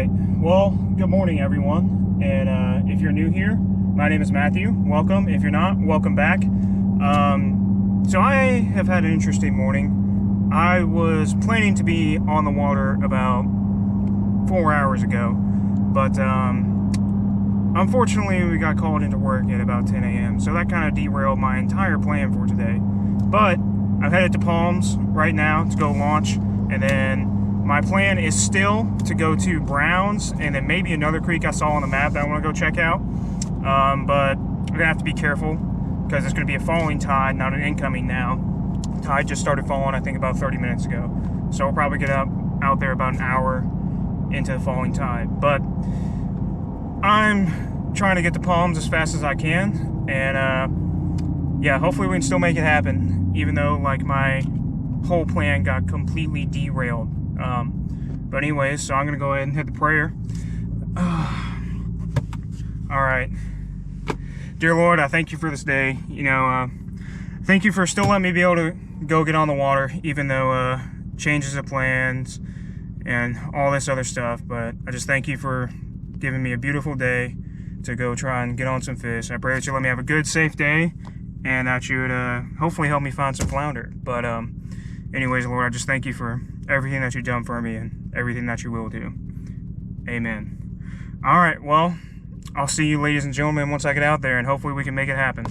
right, well, good morning everyone, and if you're new here, my name is Matthew. Welcome. If you're not, welcome back. So I have had an interesting morning. I was planning to be on the water about 4 hours ago, but unfortunately we got called into work at about 10 a.m. so that kind of derailed my entire plan for today. But I'm headed to Palms right now to go launch, and then my plan is still to go to Browns and then maybe another creek I saw on the map that I want to go check out. But I'm gonna have to be careful because it's gonna be a falling tide, not an incoming now. Tide just started falling, I think, about 30 minutes ago. So we'll probably get out there about an hour into the falling tide. But I'm trying to get to Palms as fast as I can, and yeah, hopefully we can still make it happen, even though like my whole plan got completely derailed. But anyways, so I'm gonna go ahead and hit the prayer. All right, dear Lord, I thank you for this day. You know, thank you for still letting me be able to go get on the water, even though changes of plans and all this other stuff. But I just thank you for giving me a beautiful day to go try and get on some fish. I pray that you let me have a good, safe day, and that you would hopefully help me find some flounder. But anyways, Lord, I just thank you for everything that you've done for me and everything that you will do. Amen. All right, well, I'll see you, ladies and gentlemen, once I get out there, and hopefully we can make it happen.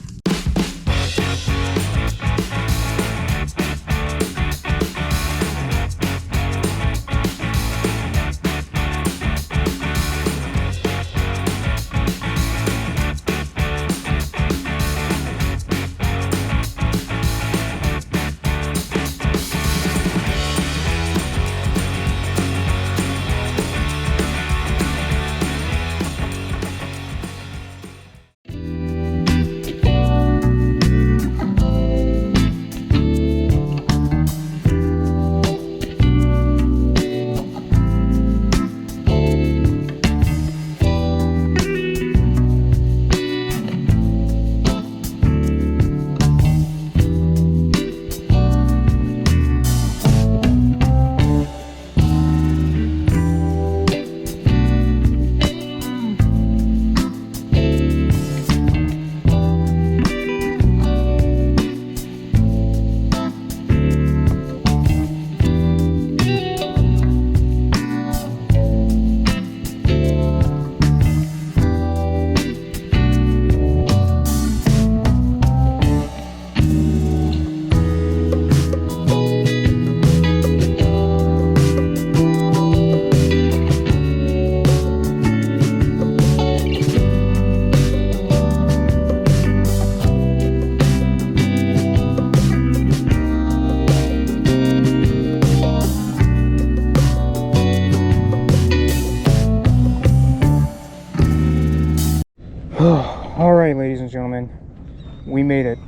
All right, ladies and gentlemen, we made it.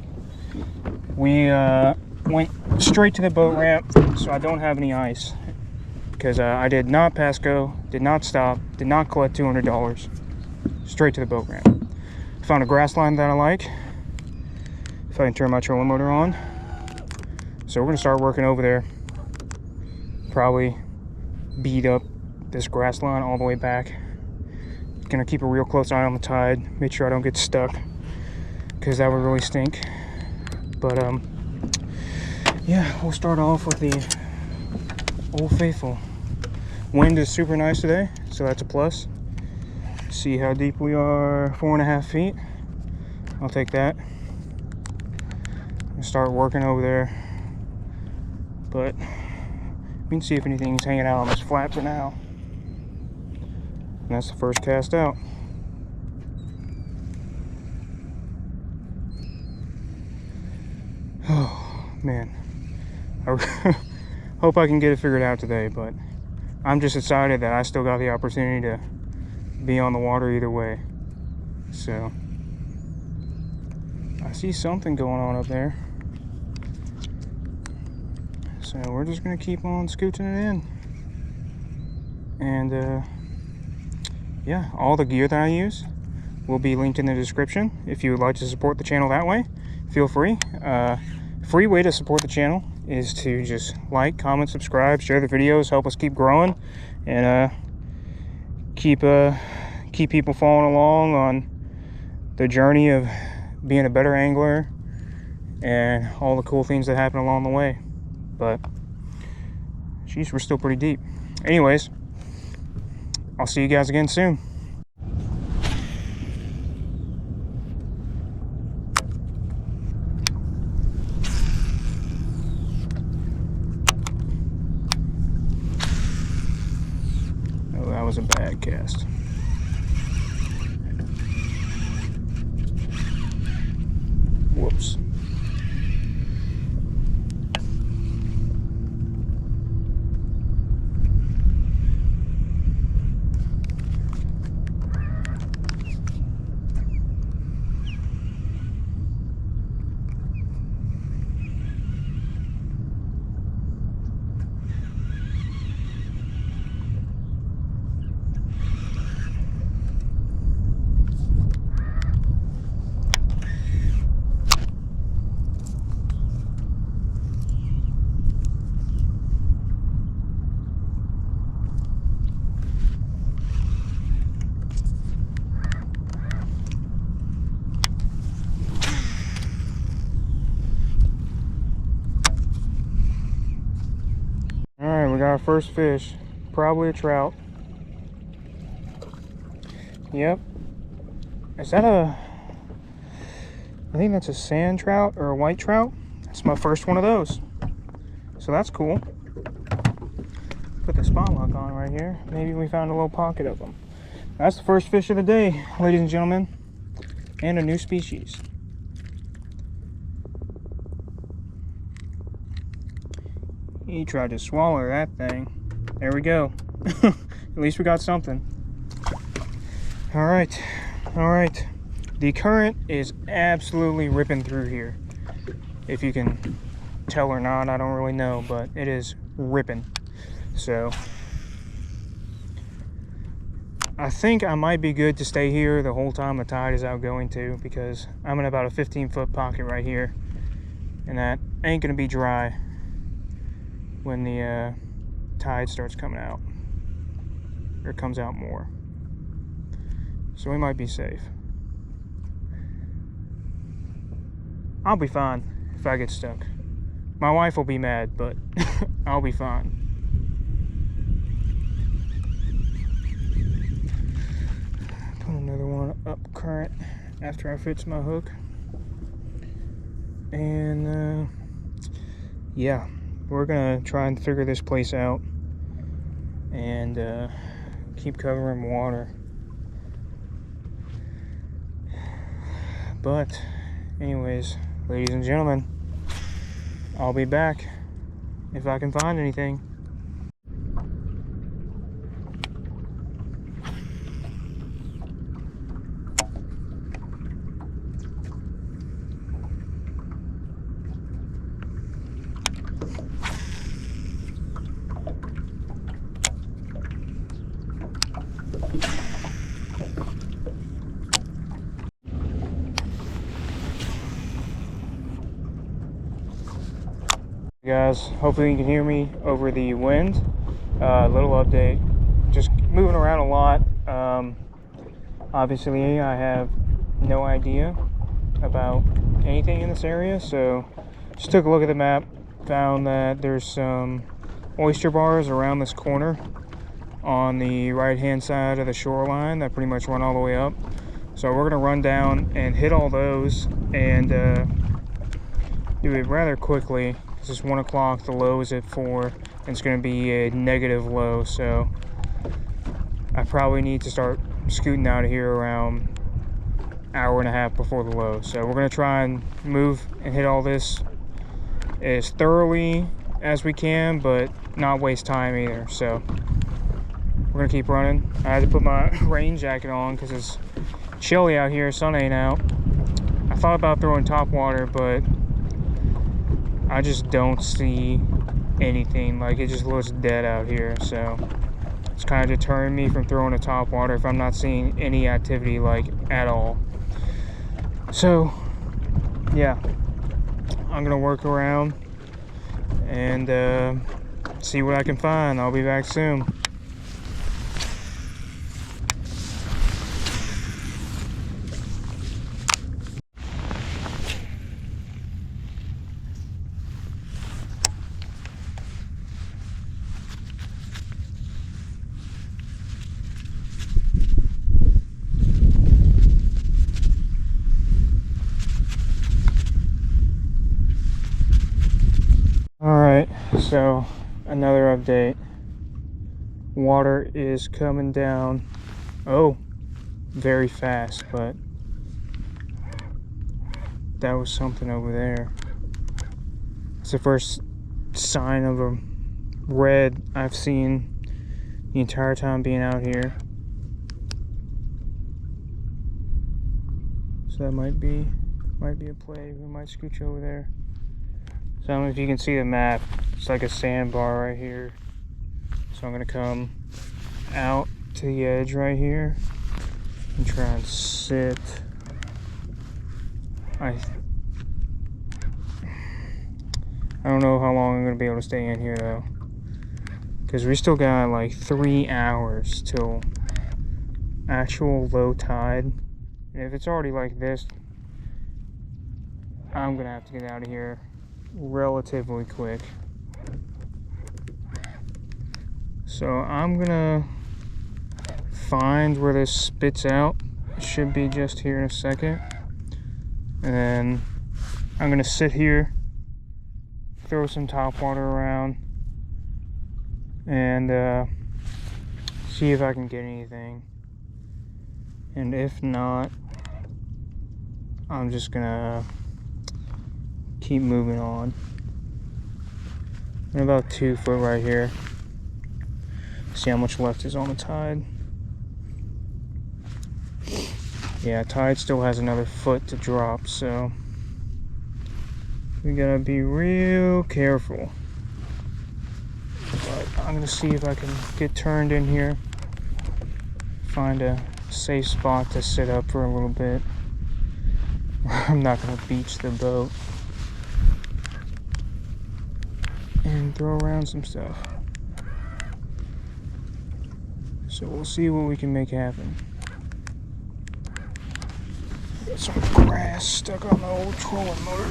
We went straight to the boat ramp, so I don't have any ice, because I did not pass go, did not stop, did not collect $200. Straight to the boat ramp. Found a grass line that I like. If I can turn my trolling motor on. So we're gonna start working over there. Probably beat up this grass line all the way back. Gonna keep a real close eye on the tide, make sure I don't get stuck, because that would really stink. But yeah, we'll start off with the Old Faithful. Wind is super nice today, so that's a plus. See how deep we are, 4.5 feet. I'll take that. I'll start working over there, but we can see if anything's hanging out on this flat for now. And that's the first cast out. Oh man, I hope I can get it figured out today, but I'm just excited that I still got the opportunity to be on the water either way. So I see something going on up there, so we're just gonna keep on scooting it in. And yeah, all the gear that I use will be linked in the description. If you would like to support the channel that way, feel free. Free way to support the channel is to just like, comment, subscribe, share the videos, help us keep growing, and keep people following along on the journey of being a better angler and all the cool things that happen along the way. But geez, we're still pretty deep. Anyways, I'll see you guys again soon. Oh, that was a bad cast. Whoops. Alright, we got our first fish. Probably a trout. Yep. Is that a... I think that's a sand trout or a white trout. That's my first one of those. So that's cool. Put the spot lock on right here. Maybe we found a little pocket of them. That's the first fish of the day, ladies and gentlemen. And a new species. He tried to swallow that thing. There we go. At least we got something. Alright. Alright. The current is absolutely ripping through here. If you can tell or not, I don't really know, but it is ripping. So I think I might be good to stay here the whole time the tide is outgoing too, because I'm in about a 15-foot pocket right here, and that ain't gonna be dry when the tide starts coming out, or comes out more. So we might be safe. I'll be fine if I get stuck. My wife will be mad, but I'll be fine. Put another one up current after I fix my hook. And yeah, we're gonna try and figure this place out and keep covering water. But anyways, ladies and gentlemen, I'll be back if I can find anything. Guys, hopefully you can hear me over the wind. Little update, just moving around a lot. Obviously I have no idea about anything in this area, so just took a look at the map, found that there's some oyster bars around this corner on the right hand side of the shoreline that pretty much run all the way up. So we're gonna run down and hit all those and do it rather quickly. It's 1 o'clock, the low is at 4, and it's going to be a negative low, so I probably need to start scooting out of here around an hour and a half before the low. So we're going to try and move and hit all this as thoroughly as we can, but not waste time either. So we're going to keep running. I had to put my rain jacket on because it's chilly out here, sun ain't out. I thought about throwing topwater, but I just don't see anything. Like, it just looks dead out here, so it's kind of deterring me from throwing a topwater if I'm not seeing any activity, like, at all. So yeah, I'm gonna work around and see what I can find. I'll be back soon. So, another update. Water is coming down. Oh, very fast, but that was something over there. It's the first sign of a red I've seen the entire time being out here. So that might be a play. We might scooch over there. So I don't know if you can see the map. It's like a sandbar right here. So I'm gonna come out to the edge right here and try and sit. I don't know how long I'm gonna be able to stay in here though, because we still got like 3 hours till actual low tide. And if it's already like this, I'm gonna have to get out of here relatively quick. So I'm gonna find where this spits out. It should be just here in a second. And then I'm gonna sit here, throw some topwater around, and see if I can get anything. And if not, I'm just gonna keep moving on. I'm about 2 foot right here. See how much left is on the tide. Yeah, tide still has another foot to drop, so we gotta be real careful. But I'm gonna see if I can get turned in here, find a safe spot to sit up for a little bit. I'm not gonna beach the boat and throw around some stuff. So we'll see what we can make happen. Got some grass stuck on the old trolling motor.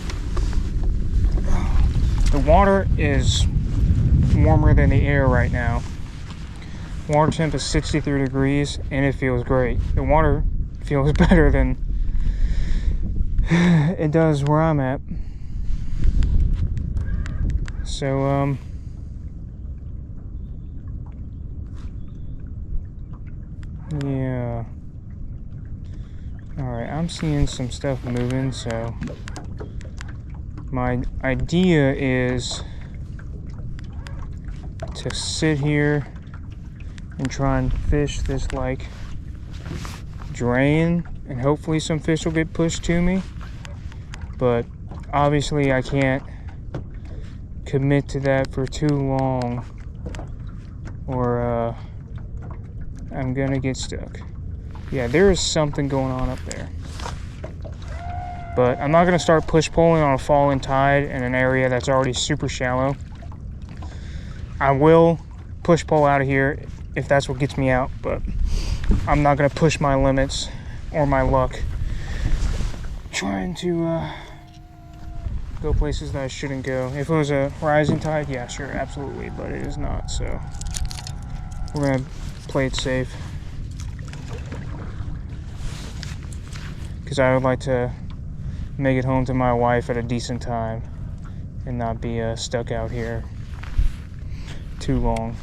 The water is warmer than the air right now. Water temp is 63 degrees and it feels great. The water feels better than it does where I'm at. So yeah. Alright, I'm seeing some stuff moving, so my idea is to sit here and try and fish this like drain, and hopefully some fish will get pushed to me. But obviously I can't commit to that for too long, or I'm gonna get stuck. Yeah, there is something going on up there. But I'm not gonna start push pulling on a falling tide in an area that's already super shallow. I will push pull out of here if that's what gets me out, but I'm not gonna push my limits or my luck trying to go places that I shouldn't go. If it was a rising tide, yeah, sure, absolutely, but it is not, so we're gonna play it safe. Because I would like to make it home to my wife at a decent time and not be stuck out here too long.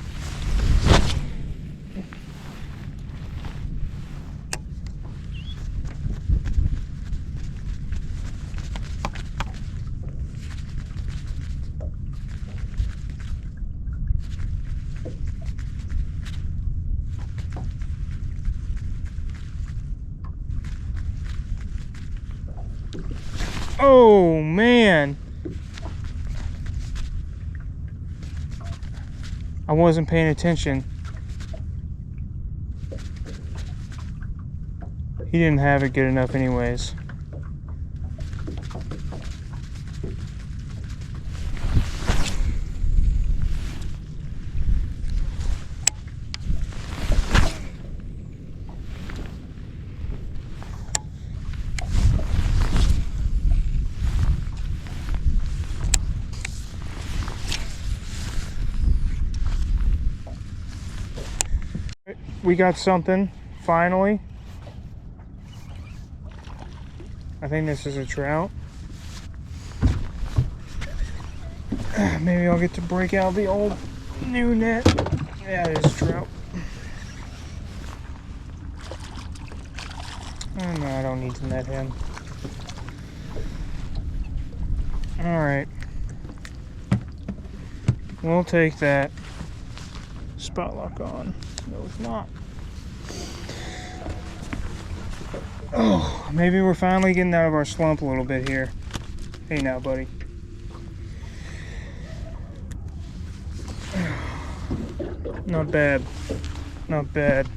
Oh man, I wasn't paying attention. He didn't have it good enough anyways. We got something, finally. I think this is a trout. Maybe I'll get to break out the old new net. Yeah, it is a trout. Oh, no, I don't need to net him. Alright. We'll take that. Spot lock on. No, it's not. Oh, maybe we're finally getting out of our slump a little bit here. Hey now, buddy. Not bad. Not bad.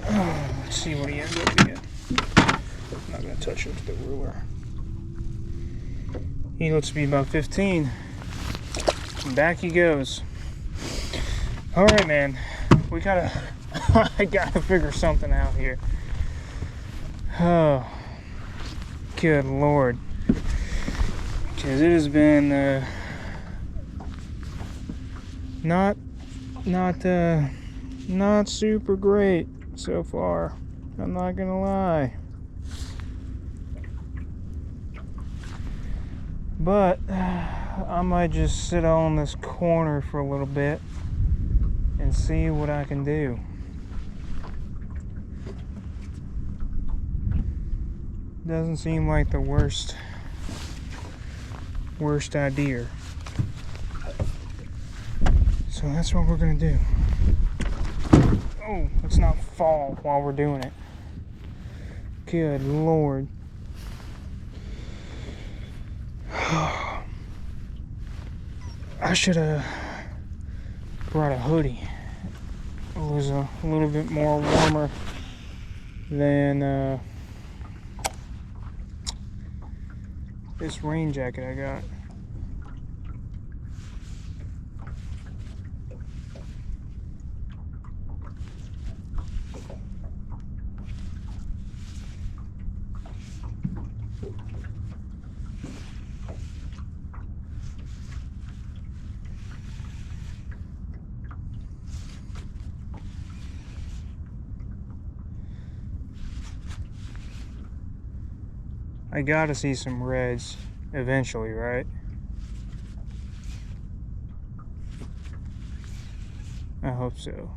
Oh, let's see what he ends up being. I'm not going to touch him with the ruler. He looks to be about 15. And back he goes. Alright, man. We gotta... I gotta figure something out here. Oh. Good Lord. Because it has been... not super great so far. I'm not gonna lie. But I might just sit on this corner for a little bit and see what I can do. Doesn't seem like the worst idea. So that's what we're gonna do. Oh, let's not fall while we're doing it. Good Lord. I should have brought a hoodie. It was a little bit more warmer than this rain jacket I got. I gotta see some reds eventually, right? I hope so.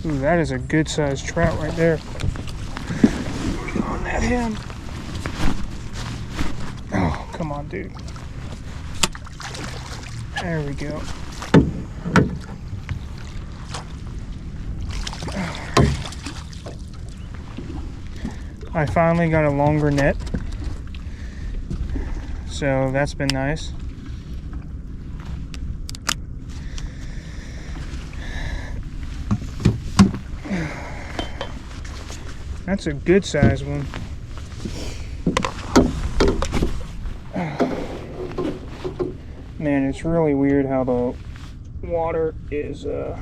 Ooh, that is a good sized trout right there. Get on that hand. Oh, come on, dude. There we go. I finally got a longer net, so that's been nice. That's a good size one. Man, it's really weird how the water is warmer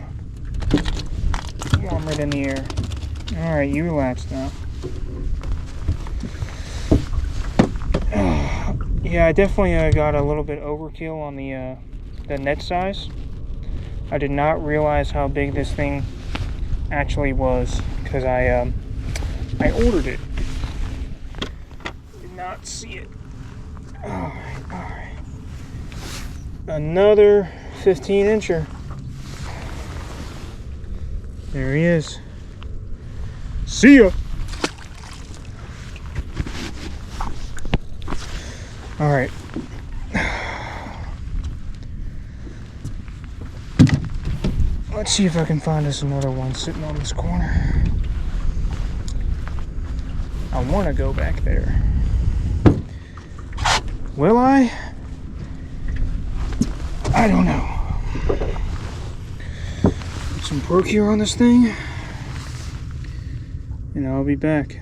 than the air. Alright, you relax now. Yeah, I definitely got a little bit overkill on the net size. I did not realize how big this thing actually was because I ordered it. Did not see it. Alright. Another 15-incher. There he is. See ya! Alright. Let's see if I can find us another one sitting on this corner. I want to go back there. Will I? I don't know. Put some Procure on this thing, and I'll be back.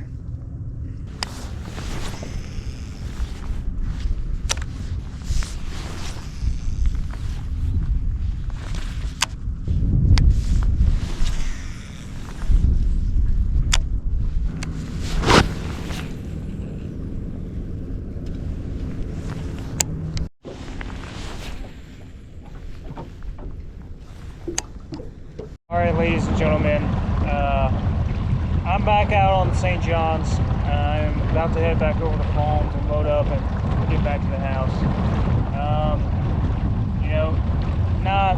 Alright, ladies and gentlemen, I'm back out on the St. John's. I'm about to head back over to Palms and load up and get back to the house. You know, not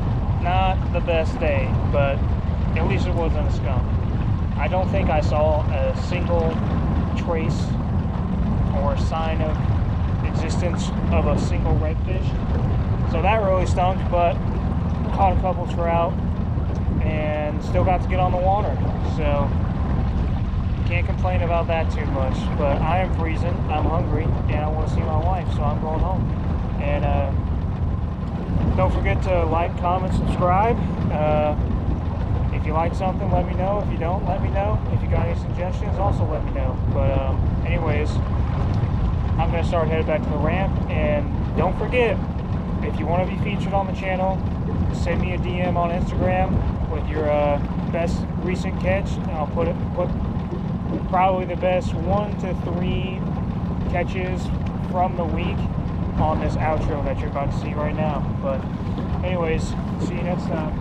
the best day, but at least it wasn't a skunk. I don't think I saw a single trace or sign of existence of a single redfish. So that really stunk, but caught a couple trout and still got to get on the water, so can't complain about that too much. But I am freezing, I'm hungry, and I want to see my wife, so I'm going home. And don't forget to like, comment, subscribe. If you like something, let me know. If you don't, let me know. If you got any suggestions, also let me know. But anyways, I'm going to start heading back to the ramp. And don't forget, if you want to be featured on the channel, send me a DM on Instagram with your best recent catch, and I'll put probably the best 1 to 3 catches from the week on this outro that you're about to see right now. But anyways, see you next time.